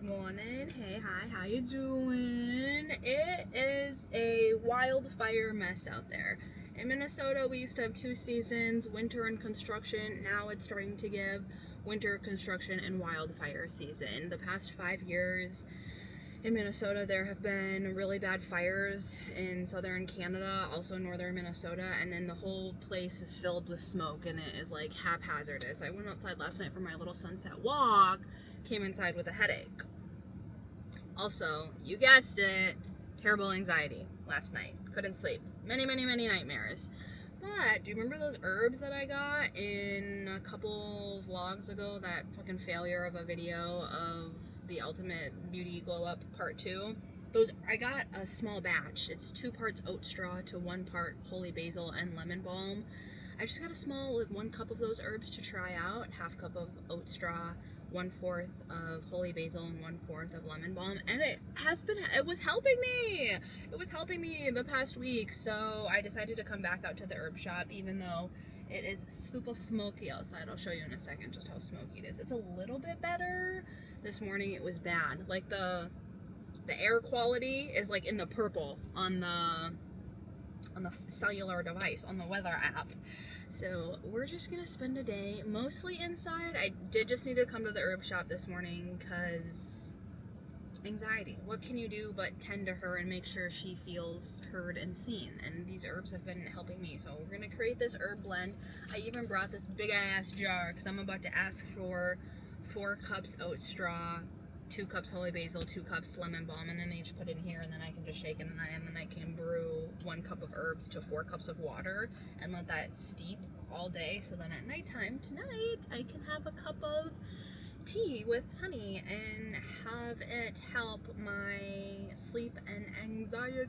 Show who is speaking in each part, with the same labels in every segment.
Speaker 1: Good morning. Hey, hi, how you doing? It is a wildfire mess out there. In Minnesota, we used to have 2 seasons, winter and construction. Now it's starting to give winter, construction, and wildfire season. The past 5 years in Minnesota, there have been really bad fires in southern Canada, also northern Minnesota, and then the whole place is filled with smoke and it is like haphazardous. I went outside last night for my little sunset walk, came inside with a headache. Also, you guessed it, terrible anxiety last night. Couldn't sleep. Many nightmares. But do you remember those herbs that I got in a couple vlogs ago? That fucking failure of a video of the Ultimate Beauty Glow Up Part 2? Those, I got a small batch. It's 2 parts oat straw to 1 part holy basil and lemon balm. I just got a small, like 1 cup of those herbs to try out. 1/2 cup of oat straw, 1/4 of holy basil, and 1/4 of lemon balm. And it was helping me. It was helping me the past week. So I decided to come back out to the herb shop, even though it is super smoky outside. I'll show you in a second just how smoky it is. It's a little bit better. This morning it was bad. Like the air quality is like in the purple on the cellular device, on the weather app. So we're just gonna spend a day mostly inside. I did just need to come to the herb shop this morning because anxiety. What can you do but tend to her and make sure she feels heard and seen? And these herbs have been helping me. So we're gonna create this herb blend. I even brought this big ass jar because I'm about to ask for 4 cups oat straw, 2 cups holy basil, 2 cups lemon balm, and then they just put it in here, and then I can just shake it, and then I can brew 1 cup of herbs to 4 cups of water and let that steep all day. So then at nighttime tonight, I can have a cup of tea with honey and have it help my sleep and anxiety.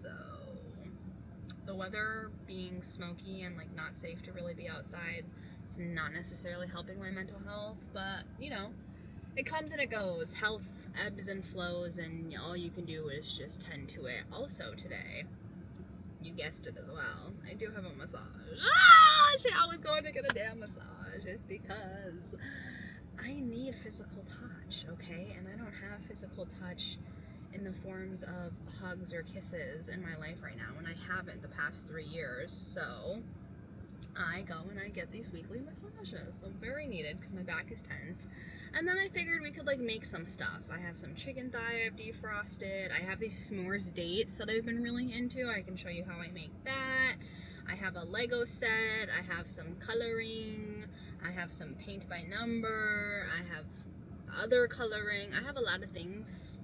Speaker 1: So the weather being smoky and like not safe to really be outside, it's not necessarily helping my mental health, but you know, it comes and it goes. Health ebbs and flows, and all you can do is just tend to it. Also today, you guessed it as well, I do have a massage. She always going to get a damn massage. It's because I need physical touch, okay? And I don't have physical touch in the forms of hugs or kisses in my life right now, and I haven't the past 3 years. So I go and I get these weekly massages. So very needed because my back is tense. And then I figured we could like make some stuff. I have some chicken thigh I've defrosted. I have these s'mores dates that I've been really into. I can show you how I make that. I have a Lego set. I have some coloring. I have some paint by number. I have other coloring. I have a lot of things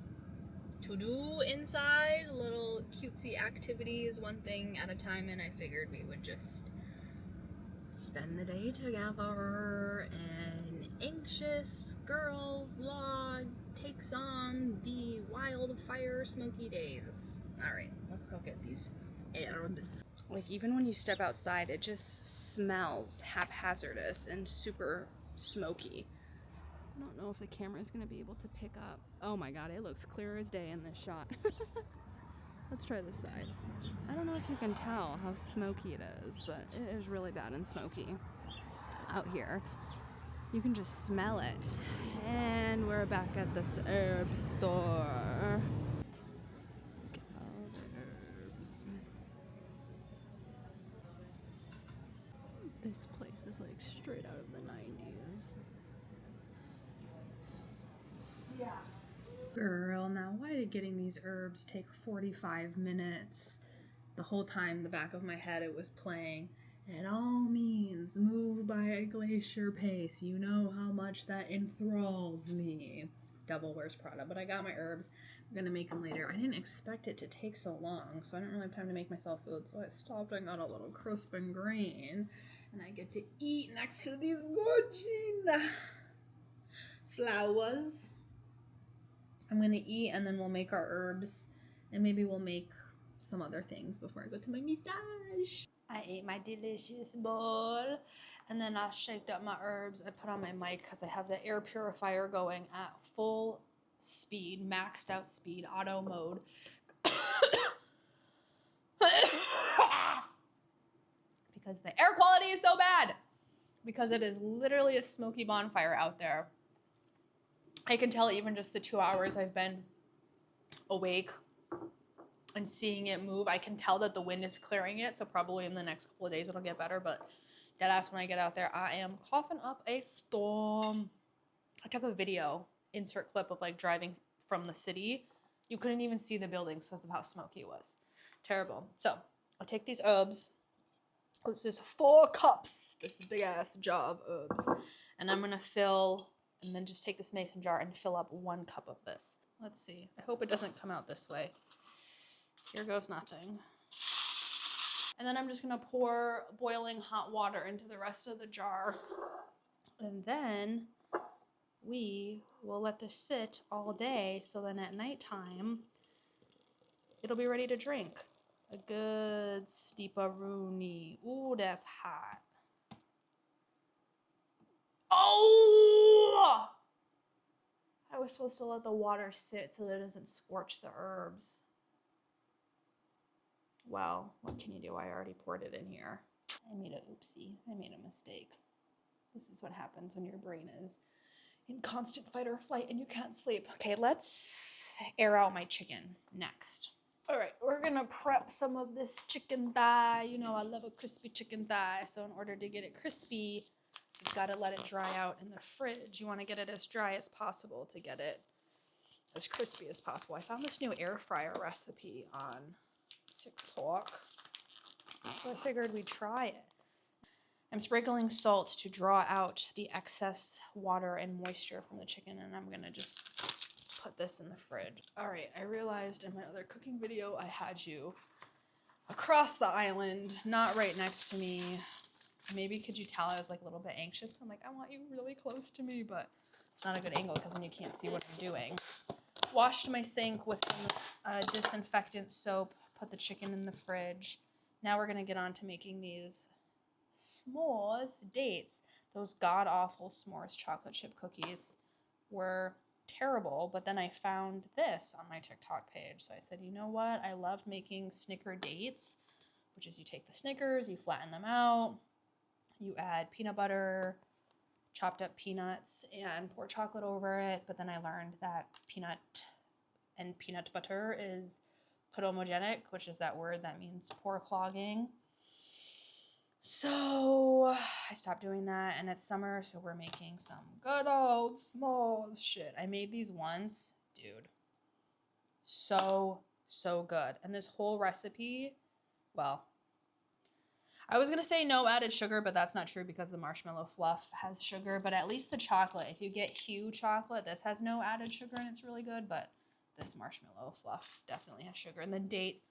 Speaker 1: to do inside. Little cutesy activities, one thing at a time. And I figured we would just spend the day together. An anxious girl vlog takes on the wildfire smoky days. All right, let's go get these herbs. Like even when you step outside, it just smells haphazardous and super smoky. I don't know if the camera is gonna be able to pick up. Oh my god, it looks clear as day in this shot. Let's try this side. I don't know if you can tell how smoky it is, but it is really bad and smoky out here. You can just smell it. And we're back at this herb store. Look at all the herbs. This place is like straight out of the 90s. Yeah. Girl, now why did getting these herbs take 45 minutes? The whole time the back of my head it was playing, it all means move by a glacier pace. You know how much that enthralls me. Devil Wears Prada. But I got my herbs. I'm gonna make them later. I didn't expect it to take so long, so I didn't really have time to make myself food, so I stopped and got a little crisp and green. And I get to eat next to these gorgeous flowers. I'm gonna eat and then we'll make our herbs and maybe we'll make some other things before I go to my massage. I ate my delicious bowl and then I shaked up my herbs. I put on my mic because I have the air purifier going at full speed, maxed out speed, auto mode. Because the air quality is so bad. Because it is literally a smoky bonfire out there. I can tell even just the 2 hours I've been awake and seeing it move, I can tell that the wind is clearing it. So probably in the next couple of days it'll get better. But deadass, when I get out there, I am coughing up a storm. I took a video, insert clip of like driving from the city. You couldn't even see the buildings because of how smoky it was. Terrible. So I'll take these herbs. This is 4 cups, this big ass jar of herbs. And I'm gonna fill, and then just take this mason jar and fill up 1 cup of this. Let's see. I hope it doesn't come out this way. Here goes nothing. And then I'm just gonna pour boiling hot water into the rest of the jar. And then we will let this sit all day, so then at nighttime, it'll be ready to drink. A good steeparoonie. Ooh, that's hot. Oh! I was supposed to let the water sit so that it doesn't scorch the herbs. Well, what can you do? I already poured it in here. I made an oopsie. I made a mistake. This is what happens when your brain is in constant fight or flight and you can't sleep. Okay, let's air out my chicken next. All right, we're gonna prep some of this chicken thigh. You know I love a crispy chicken thigh, so in order to get it crispy, you've gotta let it dry out in the fridge. You wanna get it as dry as possible to get it as crispy as possible. I found this new air fryer recipe on TikTok, so I figured we'd try it. I'm sprinkling salt to draw out the excess water and moisture from the chicken, and I'm gonna just put this in the fridge. All right, I realized in my other cooking video I had you across the island, not right next to me. Maybe could you tell I was like a little bit anxious? I'm like, I want you really close to me, but it's not a good angle because then you can't see what I'm doing. Washed my sink with some disinfectant soap, put the chicken in the fridge. Now we're gonna get on to making these s'mores dates. Those god-awful s'mores chocolate chip cookies were terrible, but then I found this on my TikTok page. So I said, you know what? I loved making Snicker dates, which is you take the Snickers, you flatten them out, you add peanut butter, chopped up peanuts, and pour chocolate over it. But then I learned that peanut and peanut butter is chronomogenic, which is that word that means pore clogging. So I stopped doing that, and it's summer, so we're making some good old s'mores shit. I made these once, dude. So good. And this whole recipe, well, I was gonna say no added sugar, but that's not true because the marshmallow fluff has sugar, but at least the chocolate, if you get Hu chocolate, this has no added sugar and it's really good, but this marshmallow fluff definitely has sugar. And the date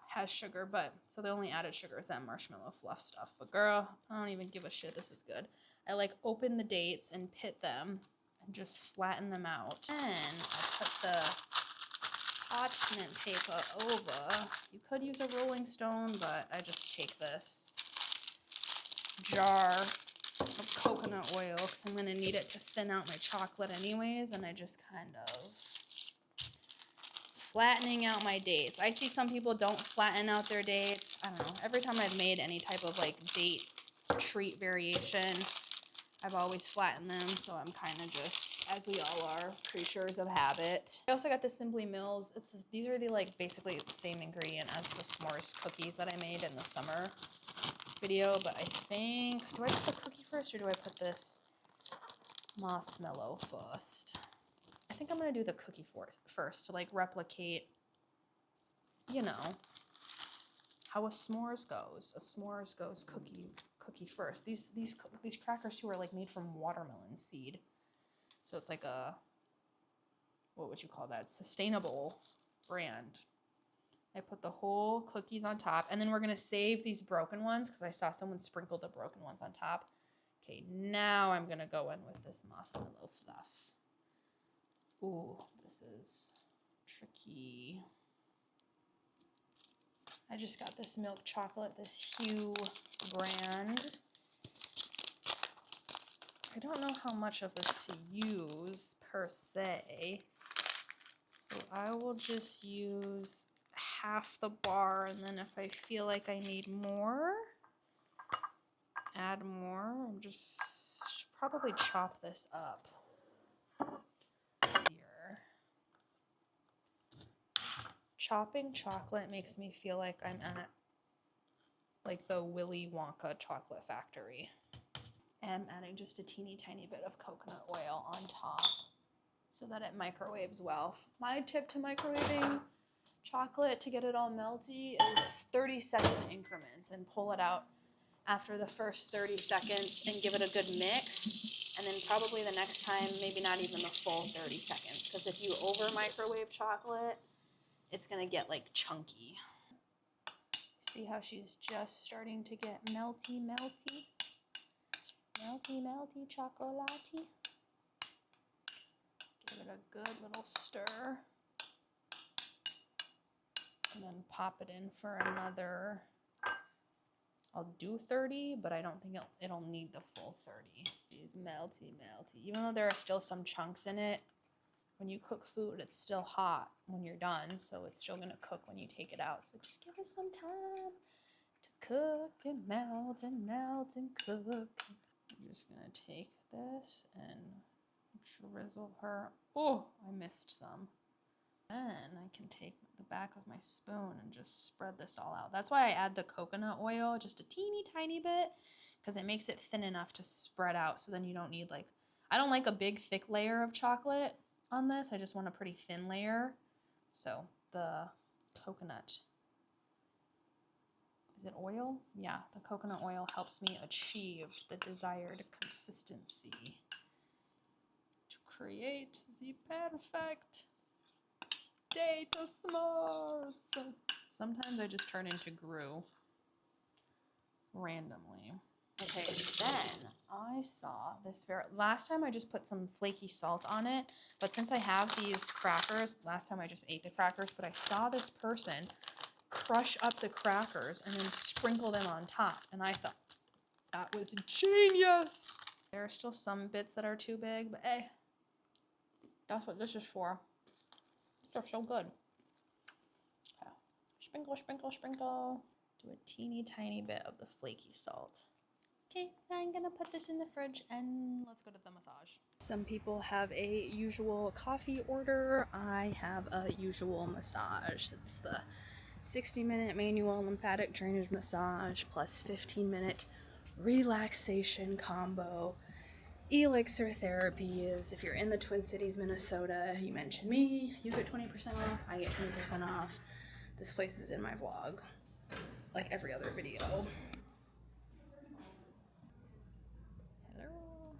Speaker 1: has sugar, but so the only added sugar is that marshmallow fluff stuff. But girl, I don't even give a shit. This is good. I like open the dates and pit them and just flatten them out. And I put the parchment paper over. You could use a Rolling Stone, but I just take this jar of coconut oil because I'm going to need it to thin out my chocolate anyways, and I just kind of flattening out my dates. I see some people don't flatten out their dates. I don't know. Every time I've made any type of like date treat variation, I've always flattened them. So I'm kind of just, as we all are, creatures of habit. I also got the Simply Mills. These are the like basically the same ingredient as the s'mores cookies that I made in the summer video. But I think, do I put the cookie first or do I put this marshmallow first? I think I'm going to do the cookie first to like replicate, you know, how a s'mores goes. A s'mores goes cookie first. These crackers too are like made from watermelon seed. So it's like a, what would you call that? Sustainable brand. I put the whole cookies on top, and then we're going to save these broken ones because I saw someone sprinkle the broken ones on top. Okay, now I'm going to go in with this marshmallow fluff. Ooh, this is tricky. I just got this milk chocolate, this Hu brand. I don't know how much of this to use per se. So I will just use half the bar, and then if I feel like I need more, add more. I'm just probably chop this up. Chopping chocolate makes me feel like I'm at like the Willy Wonka chocolate factory. And I'm adding just a teeny tiny bit of coconut oil on top so that it microwaves well. My tip to microwaving chocolate to get it all melty is 30-second increments, and pull it out after the first 30 seconds and give it a good mix. And then probably the next time, maybe not even the full 30 seconds, because if you over microwave chocolate, it's gonna get like chunky. See how she's just starting to get melty, melty? Melty, melty chocolatey. Give it a good little stir. And then pop it in for another, I'll do 30, but I don't think it'll need the full 30. She's melty, melty. Even though there are still some chunks in it, when you cook food, it's still hot when you're done, so it's still gonna cook when you take it out. So just give it some time to cook and melt and melt and cook. I'm just gonna take this and drizzle her. Oh, I missed some. Then I can take the back of my spoon and just spread this all out. That's why I add the coconut oil, just a teeny tiny bit, because it makes it thin enough to spread out, so then you don't need like, I don't like a big thick layer of chocolate on this. I just want a pretty thin layer. So the coconut, is it oil? Yeah, the coconut oil helps me achieve the desired consistency to create the perfect data s'mores. Sometimes I just turn into Gru randomly. Okay, then I saw this last time I just put some flaky salt on it, but since I have these crackers, last time I just ate the crackers, but I saw this person crush up the crackers and then sprinkle them on top, and I thought that was genius. There are still some bits that are too big, but hey, that's what this is for. They're so good. Okay. Sprinkle, sprinkle, sprinkle. Do a teeny tiny bit of the flaky salt. Okay, I'm gonna put this in the fridge and let's go to the massage. Some people have a usual coffee order. I have a usual massage. It's the 60-minute manual lymphatic drainage massage plus 15-minute relaxation combo. Elixir therapy is, if you're in the Twin Cities, Minnesota, you mention me, you get 20% off, I get 20% off. This place is in my vlog, like every other video. Hello.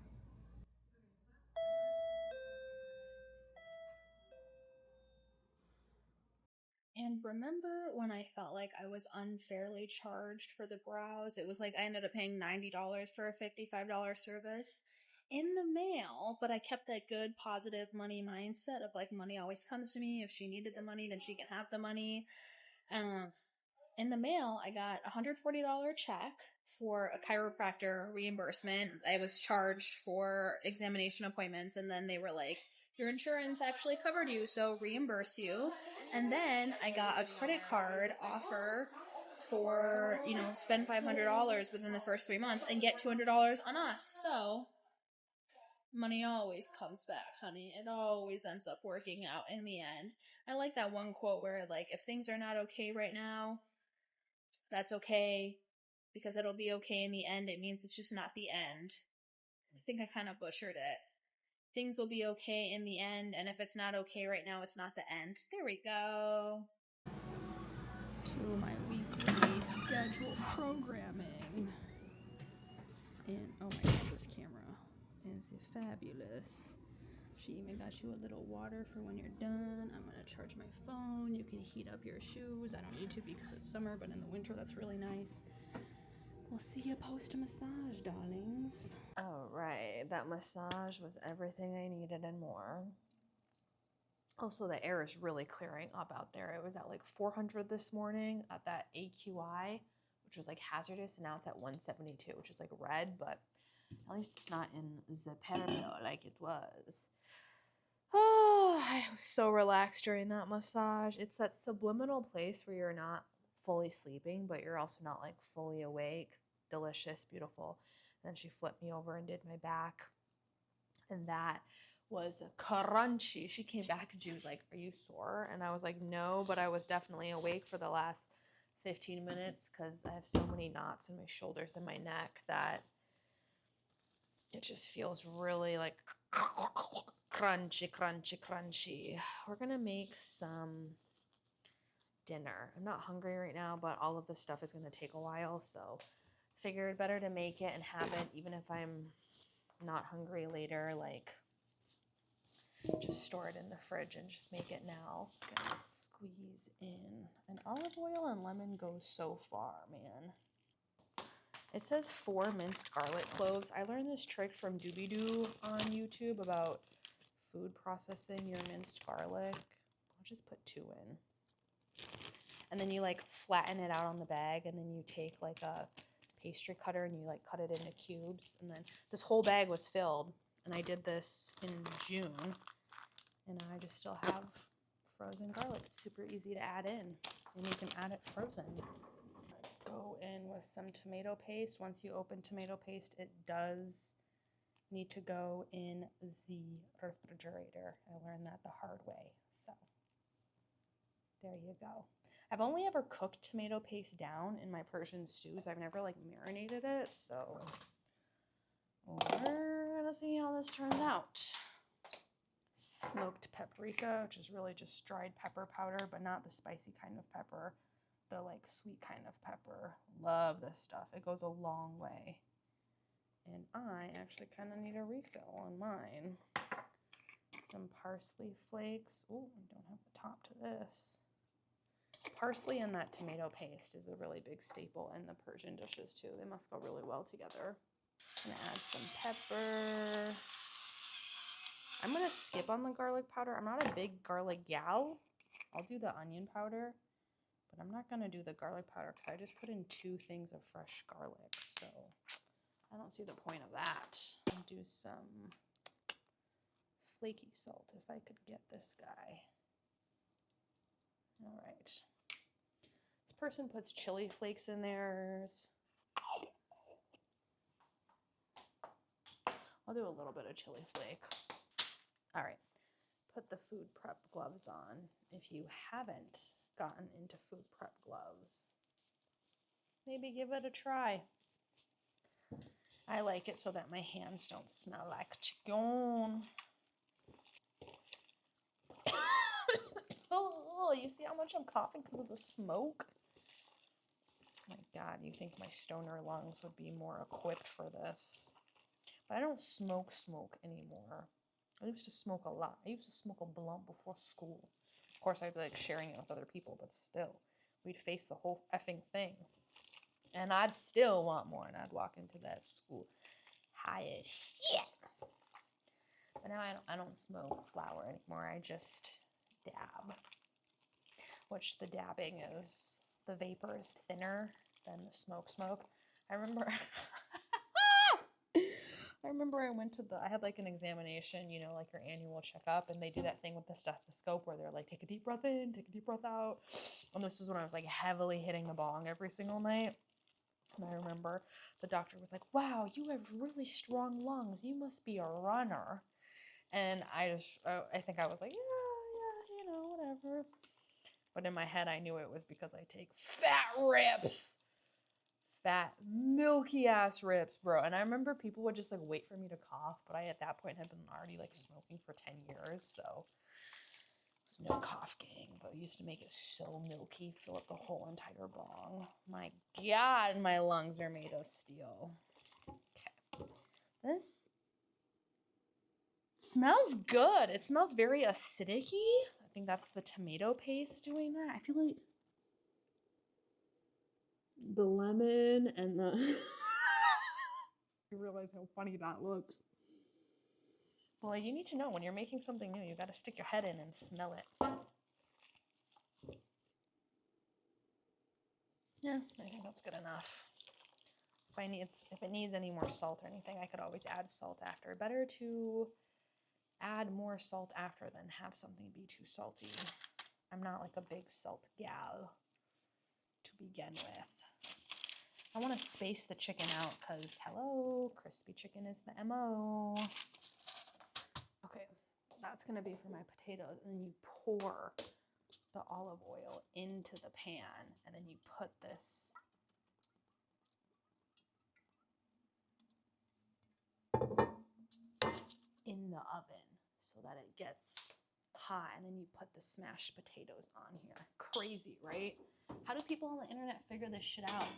Speaker 1: And remember when I felt like I was unfairly charged for the brows? It was like I ended up paying $90 for a $55 service in the mail, but I kept that good positive money mindset of like money always comes to me. If she needed the money, then she can have the money. In the mail, I got a $140 check for a chiropractor reimbursement. I was charged for examination appointments, and then they were like, your insurance actually covered you, so reimburse you. And then I got a credit card offer for, spend $500 within the first 3 months and get $200 on us. So money always comes back, honey. It always ends up working out in the end. I like that one quote where, like, if things are not okay right now, that's okay, because it'll be okay in the end. It means it's just not the end. I think I kind of butchered it. Things will be okay in the end, and if it's not okay right now, it's not the end. There we go. To my weekly scheduled programming. And oh my god, this camera is fabulous. She even got you a little water for when you're done. I'm gonna charge my phone. You can heat up your shoes. I don't need to because it's summer, but in the winter that's really nice. We'll see you post-massage, darlings. All right, that massage was everything I needed and more. Also, the air is really clearing up out there. It was at like 400 this morning at that AQI, which was like hazardous, and now it's at 172, which is like red, but at least it's not in the purple like it was. Oh, I was so relaxed during that massage. It's that subliminal place where you're not fully sleeping, but you're also not like fully awake. Delicious, beautiful. And then she flipped me over and did my back. And that
Speaker 2: was crunchy. She came back and she was like, "Are you sore?" And I was like, "No, but I was definitely awake for the last 15 minutes because I have so many knots in my shoulders and my neck that it just feels really like crunchy, crunchy, crunchy." We're gonna make some dinner. I'm not hungry right now, but all of this stuff is gonna take a while, so figured better to make it and have it even if I'm not hungry later, like just store it in the fridge and just make it now. Gonna squeeze in an olive oil and lemon goes so far, man. It says 4 minced garlic cloves. I learned this trick from Doobie Doo on YouTube about food processing your minced garlic. I'll just put 2 in. And then you like flatten it out on the bag, and then you take like a pastry cutter and you like cut it into cubes. And then this whole bag was filled, and I did this in June, and I just still have frozen garlic. It's super easy to add in, and you can add it frozen. Go in with some tomato paste. Once you open tomato paste, it does need to go in the refrigerator. I learned that the hard way, so there you go. I've only ever cooked tomato paste down in my Persian stews. I've never like marinated it, so we're gonna see how this turns out. Smoked paprika, which is really just dried pepper powder, but not the spicy kind of pepper, the like sweet kind of pepper. Love this stuff. It goes a long way. And I actually kind of need a refill on mine. Some parsley flakes. Oh, I don't have the top to this. Parsley and that tomato paste is a really big staple in the Persian dishes too. They must go really well together. I'm gonna add some pepper. I'm gonna skip on the garlic powder. I'm not a big garlic gal. I'll do the onion powder, but I'm not gonna do the garlic powder because I just put in 2 things of fresh garlic, so I don't see the point of that. I'll do some flaky salt if I could get this guy. All right. This person puts chili flakes in theirs. I'll do a little bit of chili flake. All right. Put the food prep gloves on if you haven't gotten into food prep gloves. Maybe give it a try. I like it so that my hands don't smell like chicken. Oh, you see how much I'm coughing because of the smoke? My God, you think my stoner lungs would be more equipped for this. But I don't smoke anymore. I used to smoke a lot. I used to smoke a blunt before school. Of course, I'd be like sharing it with other people, but still, we'd face the whole effing thing. And I'd still want more, and I'd walk into that school high as shit. But now I don't smoke flower anymore. I just dab. Which the dabbing is, the vapor is thinner than the smoke. I remember I went to I had like an examination, you know, like your annual checkup, and they do that thing with the stethoscope where they're like, take a deep breath in, take a deep breath out. And this is when I was like heavily hitting the bong every single night. And I remember the doctor was like, wow, you have really strong lungs. You must be a runner. And I think I was like, yeah, you know, whatever. But in my head, I knew it was because I take fat rips. Fat, milky ass rips, bro. And I remember people would just like wait for me to cough, but I at that point had been already like smoking for 10 years, so it was no cough gang, but I used to make it so milky, fill up the whole entire bong. My God, my lungs are made of steel. Okay. This smells good. It smells very acidic-y. I think that's the tomato paste doing that. I feel like the lemon and the you realize how funny that looks. Well, you need to know when you're making something new, you got to stick your head in and smell it. Yeah, I think that's good enough. If it needs any more salt or anything, I could always add salt after. Better to add more salt after than have something be too salty. I'm not like a big salt gal to begin with. I want to space the chicken out because, hello, crispy chicken is the MO. Okay, That's gonna be for my potatoes. And then you pour the olive oil into the pan, and then you put this in the oven so that it gets hot, and then you put the smashed potatoes on here. Crazy, right? How do people on the internet figure this shit out?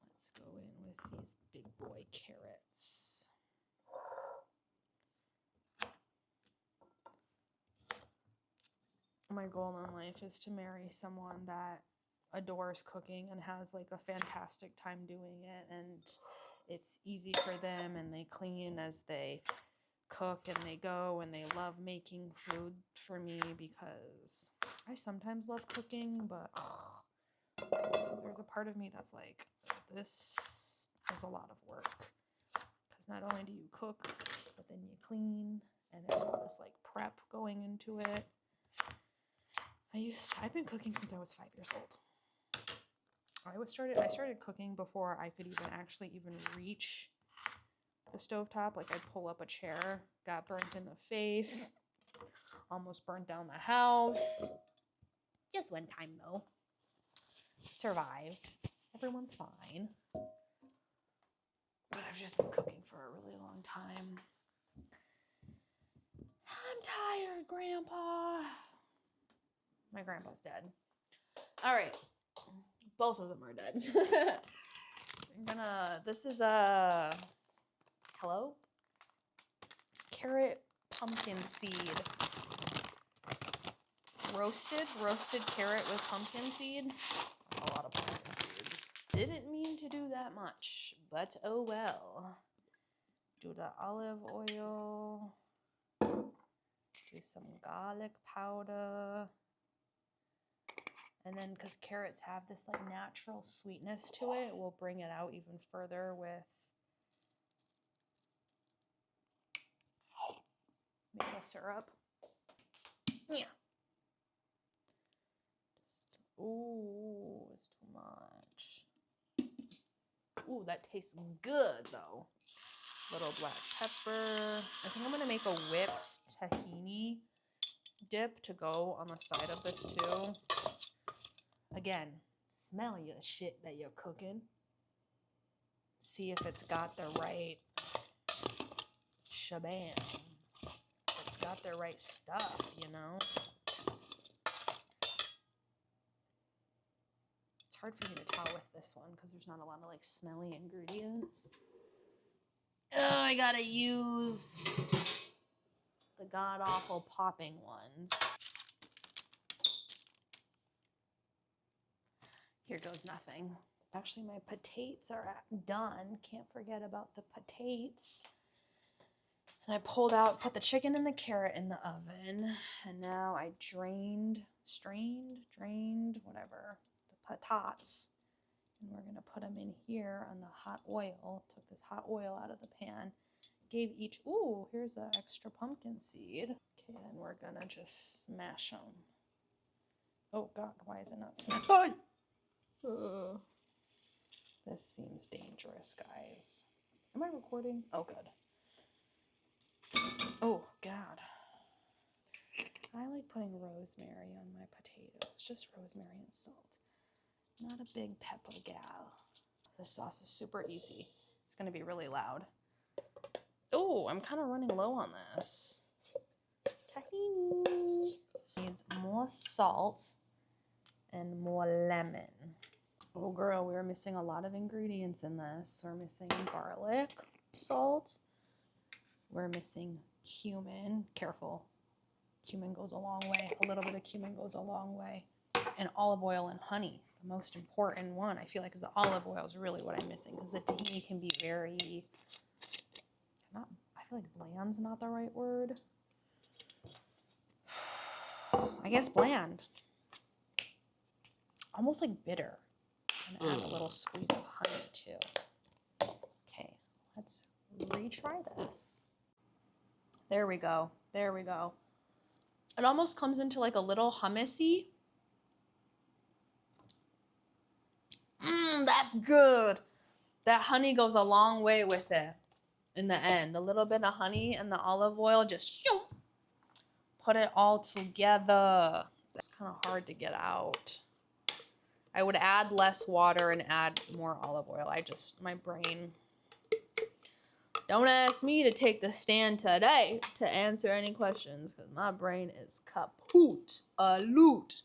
Speaker 2: Let's go in with these big boy carrots. My goal in life is to marry someone that adores cooking and has like a fantastic time doing it, and it's easy for them, and they clean as they cook, and they go, and they love making food for me, because I sometimes love cooking, but there's a part of me that's like, this is a lot of work, because not only do you cook, but then you clean, and there's all this like prep going into it. I've been cooking since I was 5 years old. I started cooking before I could even reach the stovetop. Like, I'd pull up a chair, got burnt in the face, almost burnt down the house. Just one time though. Survived. Everyone's fine. But I've just been cooking for a really long time. I'm tired, Grandpa. My grandpa's dead. All right. Both of them are dead. This is a, hello? Carrot pumpkin seed. Roasted carrot with pumpkin seed. That's a lot of pumpkin seeds. Didn't mean to do that much, but oh well. Do the olive oil. Do some garlic powder. And then, because carrots have this like natural sweetness to it, we'll bring it out even further with maple syrup. Yeah. Ooh, it's too much. Ooh, that tastes good though. Little black pepper. I think I'm gonna make a whipped tahini dip to go on the side of this too. Again, smell your shit that you're cooking. See if it's got the right shabam. If it's got the right stuff, you know? It's hard for me to tell with this one because there's not a lot of like smelly ingredients. Oh, I gotta use the god-awful popping ones. Here goes nothing. Actually, my potatoes are done. Can't forget about the potatoes. And I pulled out, put the chicken and the carrot in the oven. And now I strained, whatever, the potatoes. And we're gonna put them in here on the hot oil. Took this hot oil out of the pan. Gave each, ooh, here's an extra pumpkin seed. Okay, then we're gonna just smash them. Oh God, why is it not smashing? This seems dangerous, guys. Am I recording? Oh, good. Oh, God. I like putting rosemary on my potatoes. Just rosemary and salt. Not a big pepper gal. This sauce is super easy. It's going to be really loud. Oh, I'm kind of running low on this. Tahini. Needs more salt and more lemon. Oh girl, we were missing a lot of ingredients in this. We're missing garlic, salt. We're missing cumin. Careful. Cumin goes a long way. A little bit of cumin goes a long way. And olive oil and honey. The most important one, I feel like, is the olive oil is really what I'm missing. Because the tahini can be very, I feel like bland's not the right word. I guess bland. Almost like bitter. And add a little squeeze of honey too. Okay, let's retry this. There we go. There we go. It almost comes into like a little hummus-y. That's good. That honey goes a long way with it in the end. A little bit of honey and the olive oil just put it all together. It's kind of hard to get out. I would add less water and add more olive oil. My brain. Don't ask me to take the stand today to answer any questions because my brain is kaput. A loot.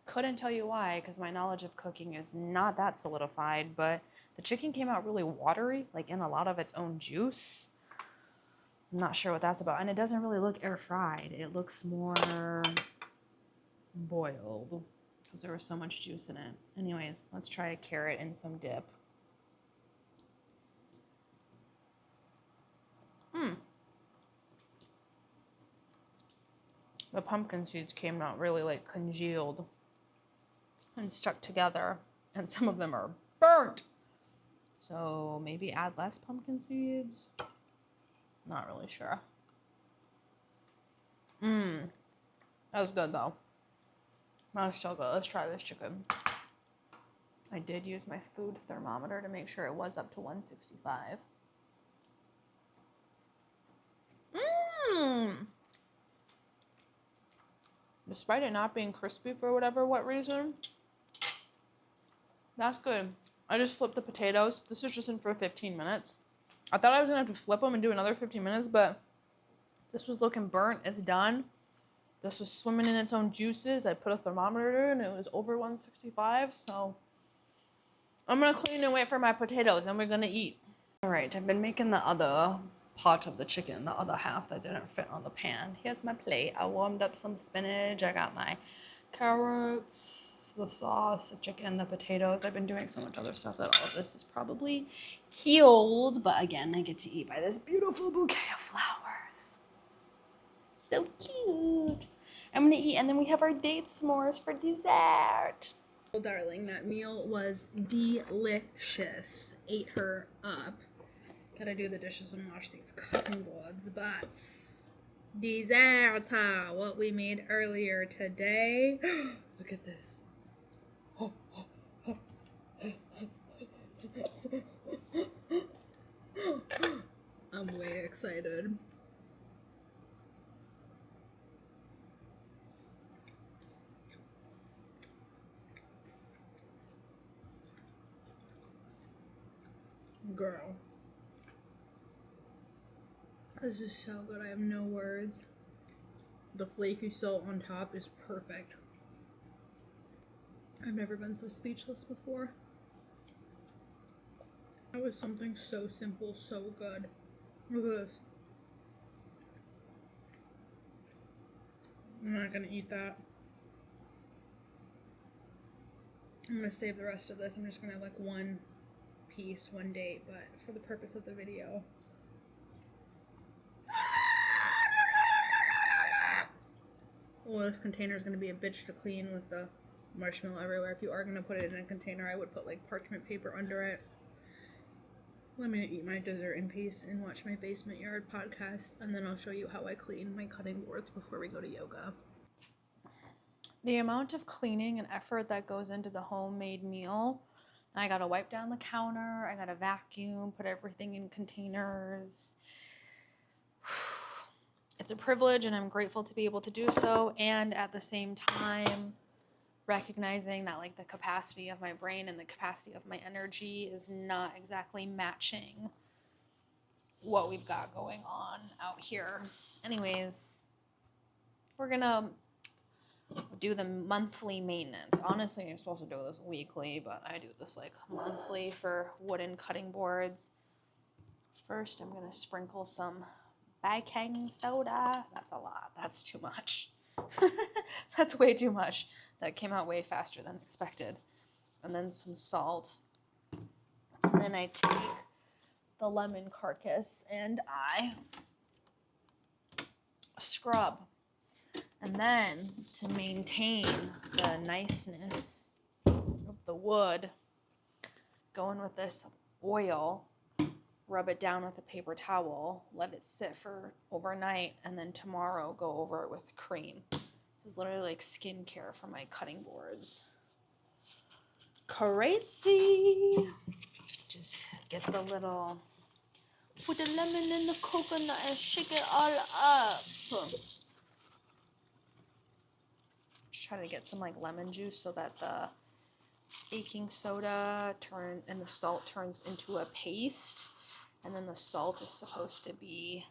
Speaker 2: Couldn't tell you why because my knowledge of cooking is not that solidified, but the chicken came out really watery, like in a lot of its own juice. I'm not sure what that's about. And it doesn't really look air fried. It looks more boiled because there was so much juice in it. Anyways, let's try a carrot and some dip. The pumpkin seeds came out really like congealed and stuck together, and some of them are burnt. So maybe add less pumpkin seeds. Not really sure. That was good though. That was still good. Let's try this chicken. I did use my food thermometer to make sure it was up to 165. Despite it not being crispy for what reason, that's good. I just flipped the potatoes. This is just in for 15 minutes. I thought I was going to have to flip them and do another 15 minutes, but this was looking burnt. It's done. This was swimming in its own juices. I put a thermometer in and it was over 165, so I'm going to clean and wait for my potatoes, and we're going to eat. All right, I've been making the other part of the chicken, the other half that didn't fit on the pan. Here's my plate. I warmed up some spinach. I got my carrots, the sauce, the chicken, the potatoes. I've been doing so much other stuff that all of this is probably killed, but again, I get to eat by this beautiful bouquet of flowers. So cute. I'm gonna eat, and then we have our date s'mores for dessert.
Speaker 1: Well, darling, that meal was delicious. Ate her up. Gotta do the dishes and wash these cutting boards, but dessert, what we made earlier today. Look at this. I'm way excited. Girl. This is so good. I have no words. The flaky salt on top is perfect. I've never been so speechless before. That was something so simple, so good. Look at this. I'm not gonna eat that. I'm gonna save the rest of this. I'm just gonna have like one piece, one date, but for the purpose of the video. Well, this container is going to be a bitch to clean with the marshmallow everywhere. If you are going to put it in a container, I would put like parchment paper under it. Let me eat my dessert in peace and watch my Basement Yard podcast, and then I'll show you how I clean my cutting boards before we go to yoga.
Speaker 2: The amount of cleaning and effort that goes into the homemade meal. I gotta wipe down the counter, I gotta vacuum, put everything in containers. It's a privilege, and I'm grateful to be able to do so, and at the same time recognizing that like the capacity of my brain and the capacity of my energy is not exactly matching what we've got going on out here. Anyways, we're gonna do the monthly maintenance. Honestly, you're supposed to do this weekly, but I do this like monthly for wooden cutting boards. First, I'm gonna sprinkle some baking soda. That's a lot. That's too much. That's way too much. That came out way faster than expected. And then some salt. And then I take the lemon carcass and I scrub. And then to maintain the niceness of the wood, go in with this oil, rub it down with a paper towel, let it sit for overnight, and then tomorrow go over it with cream. This is literally like skincare for my cutting boards. Crazy! Just get the little, put the lemon in the coconut and shake it all up. try to get some like lemon juice so that the baking soda and the salt turns into a paste. And then the salt is supposed to be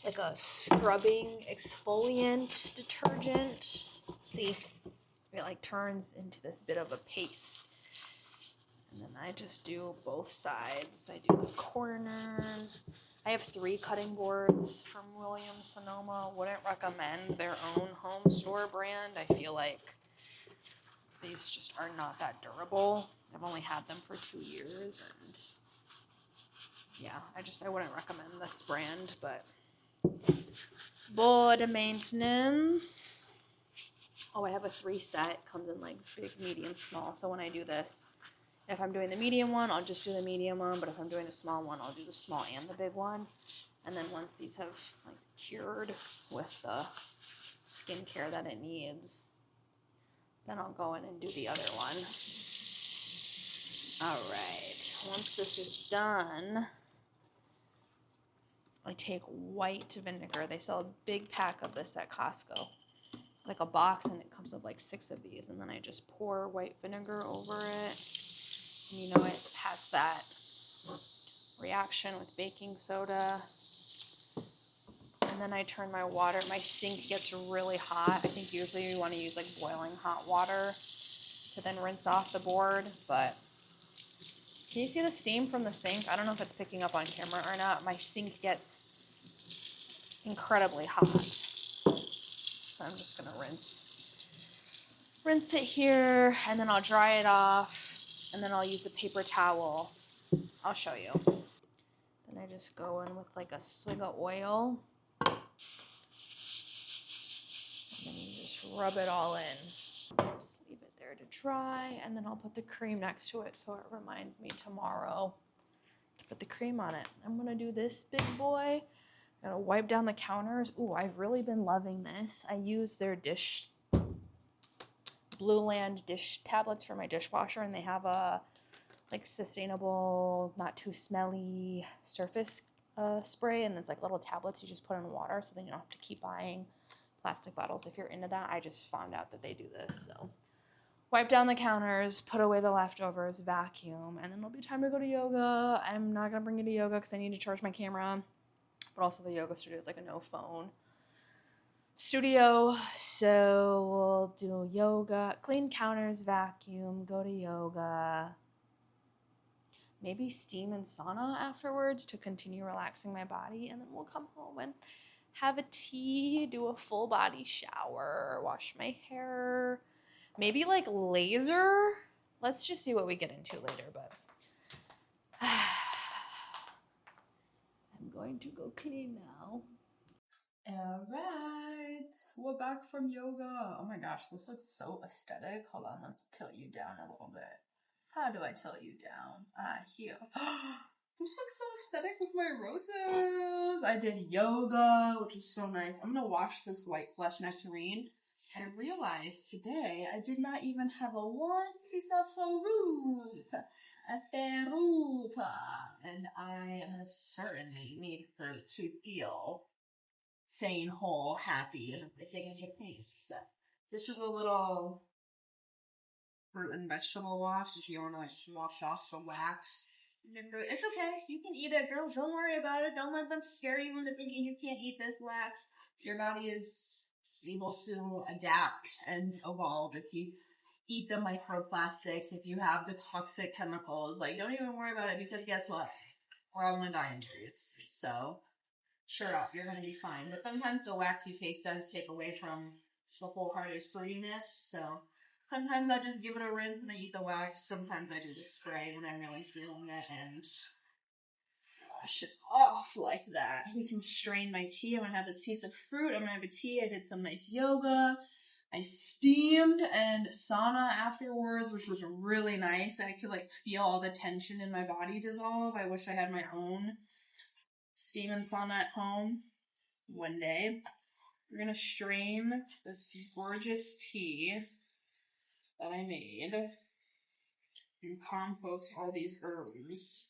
Speaker 2: like a scrubbing exfoliant detergent. See, it like turns into this bit of a paste. And then I just do both sides. I do the corners. I have 3 cutting boards from Williams-Sonoma. Wouldn't recommend their own home store brand. I feel like these just are not that durable. I've only had them for 2 years, and yeah, I wouldn't recommend this brand. But board maintenance. Oh, I have a 3 set. It comes in like big, medium, small. So when I do this, if I'm doing the medium one, I'll just do the medium one. But if I'm doing the small one, I'll do the small and the big one. And then once these have like cured with the skincare that it needs, then I'll go in and do the other one. All right. Once this is done, I take white vinegar. They sell a big pack of this at Costco. It's like a box, and it comes with like 6 of these. And then I just pour white vinegar over it. And you know, it has that reaction with baking soda. And then I turn my water. My sink gets really hot. I think usually you want to use like boiling hot water to then rinse off the board. But can you see the steam from the sink? I don't know if it's picking up on camera or not. My sink gets incredibly hot. So I'm just going to rinse it here, and then I'll dry it off. And then I'll use a paper towel. I'll show you. Then I just go in with like a swig of oil. And then you just rub it all in. Just leave it there to dry. And then I'll put the cream next to it so it reminds me tomorrow to put the cream on it. I'm going to do this big boy. I'm going to wipe down the counters. Ooh, I've really been loving this. I use their Blue Land dish tablets for my dishwasher, and they have a like sustainable, not too smelly surface spray, and it's like little tablets you just put in water, so then you don't have to keep buying plastic bottles if you're into that. I just found out that they do this. So wipe down the counters, put away the leftovers, vacuum, and then it'll be time to go to yoga. I'm not gonna bring you to yoga because I need to charge my camera, but also the yoga studio is like a no phone studio, so we'll do yoga, clean counters, vacuum, go to yoga, maybe steam and sauna afterwards to continue relaxing my body, and then we'll come home and have a tea, do a full body shower, wash my hair, maybe like laser. Let's just see what we get into later, but I'm going to go clean now. All right, we're back from yoga. Oh my gosh, this looks so aesthetic. Hold on, let's tilt you down a little bit. How do I tilt you down? Here. This looks so aesthetic with my roses. I did yoga, which is so nice. I'm gonna wash this white flesh nectarine. And I realized today I did not even have a one piece of fruit. A fruit. And I certainly need her to feel sane, whole, happy, and everything in your face. So this is a little fruit and vegetable wash if you want to like wash off the wax. It's okay. You can eat it, girl. Don't worry about it. Don't let them scare you into thinking you can't eat this wax. Your body is able to adapt and evolve if you eat the microplastics, if you have the toxic chemicals. Like, don't even worry about it because guess what? We're all gonna die in trees. So sure up, you're gonna be fine. But sometimes the waxy face does take away from the wholehearted fruitiness, so sometimes I just give it a rinse and I eat the wax. Sometimes I do the spray when I'm really feeling it and wash it off like that. We can strain my tea. I'm gonna have this piece of fruit. I'm gonna have a tea. I did some nice yoga. I steamed and sauna afterwards, which was really nice. I could like feel all the tension in my body dissolve. I wish I had my own steam and sauna at home one day. We're gonna strain this gorgeous tea that I made and compost all these herbs.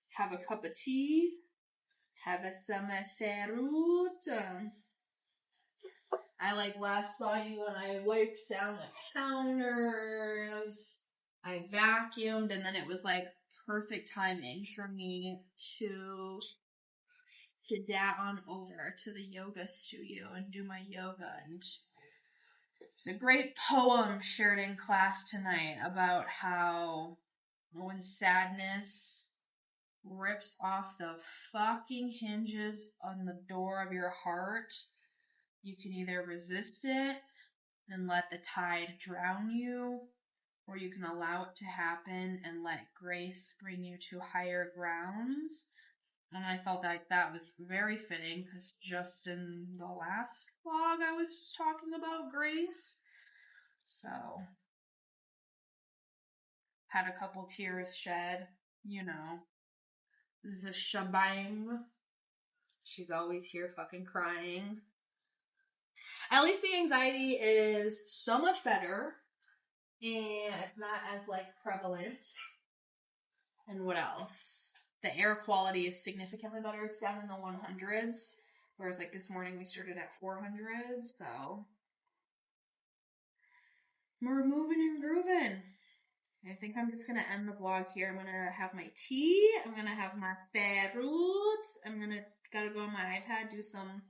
Speaker 2: Have a cup of tea. Have some fruit. I
Speaker 1: I like last saw you and I wiped down the counters. I vacuumed, and then it was like perfect timing for me to skedaddle on over to the yoga studio and do my yoga. And there's a great poem shared in class tonight about how when sadness rips off the fucking hinges on the door of your heart, you can either resist it and let the tide drown you, or you can allow it to happen and let grace bring you to higher grounds. And I felt like that was very fitting because just in the last vlog I was just talking about grace. So, had a couple tears shed, you know. The shebang. She's always here fucking crying. At least the anxiety is so much better. And it's not as, like, prevalent. And what else? The air quality is significantly better. It's down in the 100s. Whereas, like, this morning we started at 400. So, we're moving and grooving. I think I'm just going to end the vlog here. I'm going to have my tea. I'm going to have my fruit. I'm going to gotta go on my iPad, do some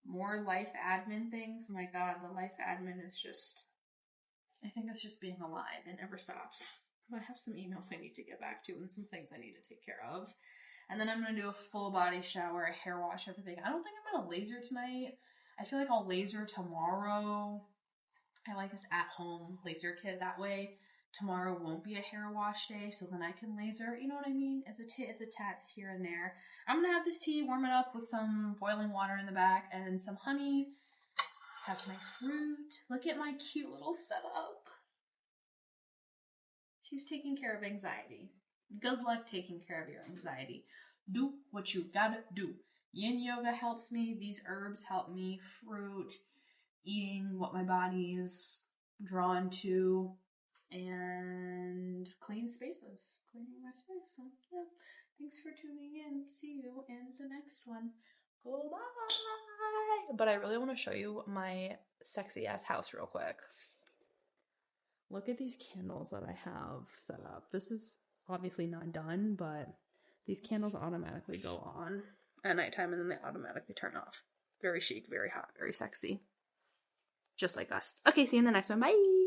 Speaker 1: more life admin things. Oh my god, the life admin is just, I think it's just being alive. It never stops. I have some emails I need to get back to and some things I need to take care of. And then I'm going to do a full body shower, a hair wash, everything. I don't think I'm going to laser tonight. I feel like I'll laser tomorrow. I like this at-home laser kit that way. Tomorrow won't be a hair wash day, so then I can laser, you know what I mean? It's a tats here and there. I'm gonna have this tea, warm it up with some boiling water in the back and some honey. Have my fruit. Look at my cute little setup. She's taking care of anxiety. Good luck taking care of your anxiety. Do what you gotta do. Yin yoga helps me. These herbs help me. Fruit, eating what my body is drawn to. And clean spaces. Cleaning my space. So, yeah. Thanks for tuning in. See you in the next one. Goodbye. But I really want to show you my sexy ass house real quick. Look at these candles that I have set up. This is obviously not done, but these candles automatically go on at nighttime and then they automatically turn off. Very chic, very hot, very sexy. Just like us. Okay, see you in the next one. Bye.